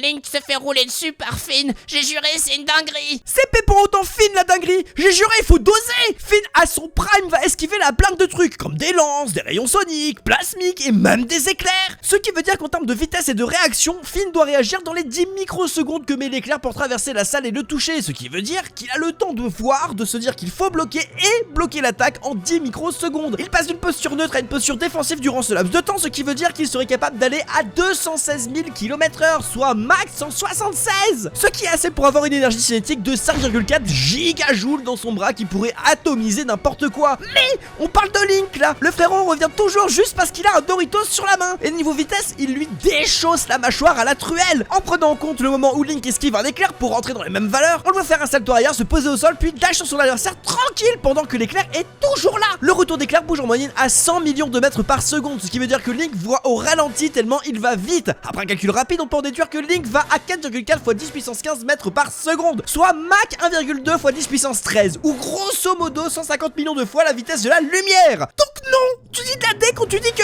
Link se fait rouler dessus par Finn. J'ai juré, c'est une dinguerie. C'est pas pour autant Finn la dinguerie. J'ai juré, il faut doser. Finn à son prime va esquiver la blague de trucs comme des lances, des rayons soniques, plasmiques et même des éclairs. Ce qui veut dire qu'en termes de vitesse et de réaction, Finn doit réagir dans les 10 microsecondes que met l'éclair pour traverser la salle et le toucher. Ce qui veut dire qu'il a le temps de voir, de se dire qu'il faut bloquer et bloquer l'attaque en 10 microsecondes. Il passe d'une posture neutre à une posture défensive durant ce laps de temps, ce qui veut dire qu'il serait capable d'aller à 216 000 km/h, soit max 176, ce qui est assez pour avoir une énergie cinétique de 5,4 gigajoules dans son bras qui pourrait atomiser n'importe quoi. Mais on parle de Link là. Le frérot revient toujours juste parce qu'il a un Doritos sur la main. Et niveau vitesse, il lui déchausse la mâchoire à la truelle. En prenant en compte le moment où Link esquive un éclair pour rentrer dans les mêmes valeurs, on le voit faire un salto arrière, se poser au sol, puis dash sur son adversaire tranquille pendant que l'éclair est toujours là. Le retour d'éclair bouge en moyenne à 100 millions de mètres par seconde, ce qui veut dire que Link voit au ralenti tellement il va vite. Après un calcul rapide, on peut en déduire que Link va à 4,4 x 10 puissance 15 mètres par seconde, soit Mach 1,2 x 10 puissance 13, ou grosso modo 150 millions de fois la vitesse de la lumière. Donc non, tu dis de la D quand tu dis que